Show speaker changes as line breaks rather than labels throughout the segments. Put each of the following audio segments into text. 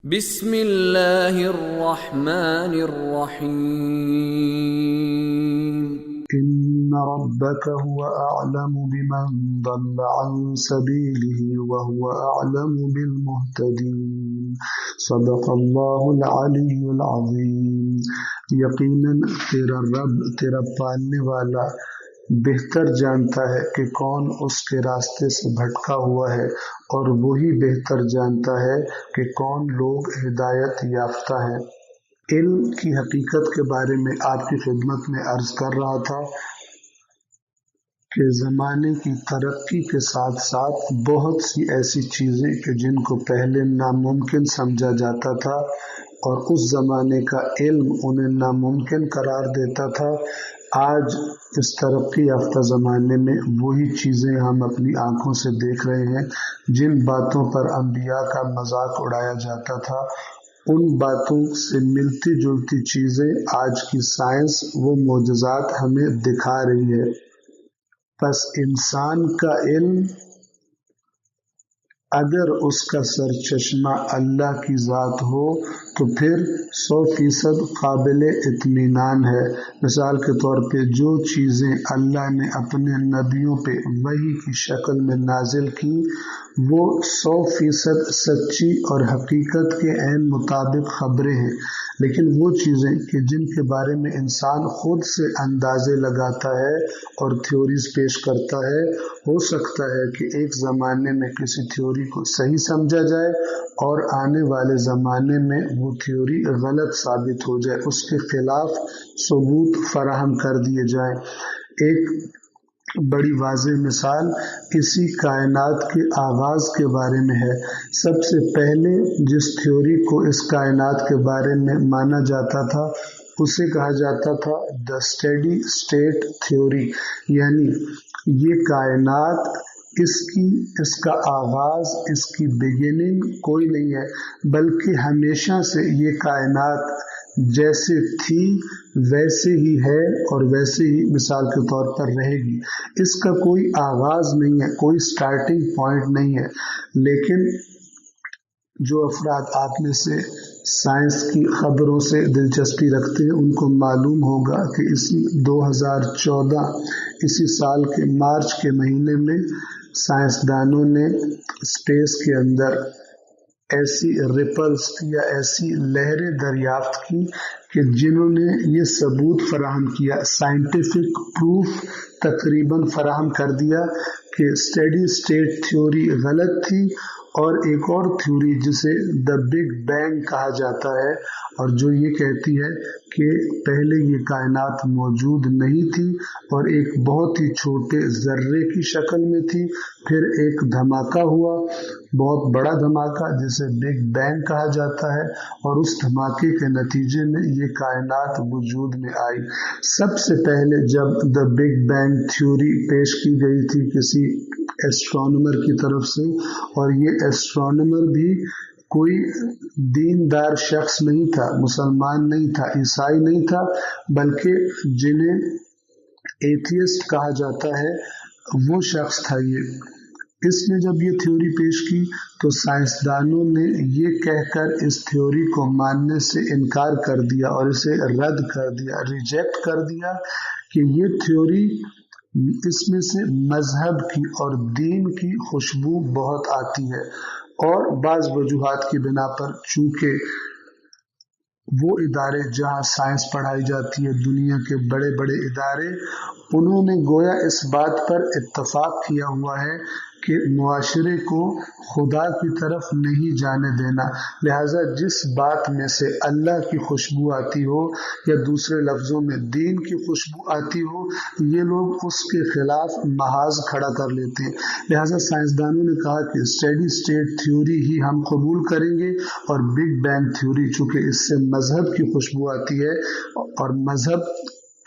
بسم اللہ الرحمن الرحیم
إن ربك هو أعلم بمن ضل عن سبيله وهو أعلم بالمهتدين صدق الله العلی العظیم۔ یقیناً تیرا رب، تیرا پالنے والا بہتر جانتا ہے کہ کون اس کے راستے سے بھٹکا ہوا ہے، اور وہی بہتر جانتا ہے کہ کون لوگ ہدایت یافتہ ہیں۔ علم کی حقیقت کے بارے میں آپ کی خدمت میں عرض کر رہا تھا کہ زمانے کی ترقی کے ساتھ ساتھ بہت سی ایسی چیزیں کہ جن کو پہلے ناممکن سمجھا جاتا تھا اور اس زمانے کا علم انہیں ناممکن قرار دیتا تھا، آج اس ترقی یافتہ زمانے میں وہی چیزیں ہم اپنی آنکھوں سے دیکھ رہے ہیں۔ جن باتوں پر انبیاء کا مذاق اڑایا جاتا تھا، ان باتوں سے ملتی جلتی چیزیں آج کی سائنس وہ معجزات ہمیں دکھا رہی ہے۔ پس انسان کا علم اگر اس کا سرچشمہ اللہ کی ذات ہو تو پھر 100% قابل اطمینان ہے۔ مثال کے طور پہ جو چیزیں اللہ نے اپنے نبیوں پہ وحی کی شکل میں نازل کی، وہ 100% سچی اور حقیقت کے عین مطابق خبریں ہیں، لیکن وہ چیزیں کہ جن کے بارے میں انسان خود سے اندازے لگاتا ہے اور تھیوریز پیش کرتا ہے، ہو سکتا ہے کہ ایک زمانے میں کسی تھیوری کو صحیح سمجھا جائے اور آنے والے زمانے میں وہ تھیوری غلط ثابت ہو جائے، اس کے خلاف ثبوت فراہم کر دیے جائیں۔ ایک بڑی واضح مثال اسی کائنات کے آغاز کے بارے میں ہے۔ سب سے پہلے جس تھیوری کو اس کائنات کے بارے میں مانا جاتا تھا اسے کہا جاتا تھا دا اسٹیڈی اسٹیٹ تھیوری، یعنی یہ کائنات، اس کا آغاز، اس کی بگننگ کوئی نہیں ہے، بلکہ ہمیشہ سے یہ کائنات جیسے تھی ویسے ہی ہے اور ویسے ہی مثال کے طور پر رہے گی۔ اس کا کوئی آغاز نہیں ہے، کوئی سٹارٹنگ پوائنٹ نہیں ہے۔ لیکن جو افراد آپ میں سے سائنس کی خبروں سے دلچسپی رکھتے ہیں ان کو معلوم ہوگا کہ اسی 2014 اسی سال کے مارچ کے مہینے میں سائنسدانوں نے اسپیس کے اندر ایسی ریپلز یا ایسی لہریں دریافت کی کہ جنہوں نے یہ ثبوت فراہم کیا، سائنٹیفک پروف تقریباً فراہم کر دیا کہ اسٹیڈی اسٹیٹ تھیوری غلط تھی، اور ایک اور تھیوری جسے دا بگ بینگ کہا جاتا ہے، اور جو یہ کہتی ہے کہ پہلے یہ کائنات موجود نہیں تھی اور ایک بہت ہی چھوٹے ذرے کی شکل میں تھی، پھر ایک دھماکہ ہوا، بہت بڑا دھماکہ جسے بگ بینگ کہا جاتا ہے، اور اس دھماکے کے نتیجے میں یہ کائنات وجود میں آئی۔ سب سے پہلے جب دا بگ بینگ تھیوری پیش کی گئی تھی کسی ایسٹرونومر کی طرف سے، اور یہ ایسٹرونومر بھی کوئی دیندار شخص نہیں تھا، مسلمان نہیں تھا، عیسائی نہیں تھا، بلکہ جنہیں ایتھیسٹ کہا جاتا ہے وہ شخص تھا یہ۔ اس نے جب یہ تھیوری پیش کی تو سائنسدانوں نے یہ کہہ کر اس تھیوری کو ماننے سے انکار کر دیا اور اسے رد کر دیا، ریجیکٹ کر دیا، کہ یہ تھیوری، اس میں سے مذہب کی اور دین کی خوشبو بہت آتی ہے، اور بعض وجوہات کی بنا پر چونکہ وہ ادارے جہاں سائنس پڑھائی جاتی ہے، دنیا کے بڑے بڑے ادارے، انہوں نے گویا اس بات پر اتفاق کیا ہوا ہے کہ معاشرے کو خدا کی طرف نہیں جانے دینا، لہٰذا جس بات میں سے اللہ کی خوشبو آتی ہو یا دوسرے لفظوں میں دین کی خوشبو آتی ہو، یہ لوگ اس کے خلاف محاذ کھڑا کر لیتے ہیں۔ لہٰذا سائنسدانوں نے کہا کہ اسٹیڈی اسٹیٹ تھیوری ہی ہم قبول کریں گے، اور بگ بینگ تھیوری چونکہ اس سے مذہب کی خوشبو آتی ہے، اور مذہب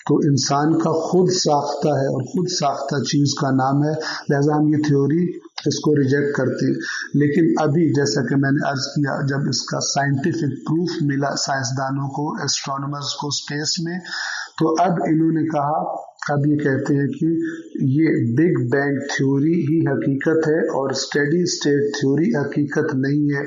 تو انسان کا خود ساختہ ہے اور خود ساختہ چیز کا نام ہے، لہذا ہم یہ تھیوری اس کو ریجیکٹ کرتے ہیں۔ لیکن ابھی جیسا کہ میں نے عرض کیا، جب اس کا سائنٹیفک پروف ملا سائنسدانوں کو، ایسٹرونومرز کو اسپیس میں، تو اب انہوں نے کہا، اب یہ کہتے ہیں کہ یہ بگ بینگ تھیوری ہی حقیقت ہے اور اسٹیڈی اسٹیٹ تھیوری حقیقت نہیں ہے۔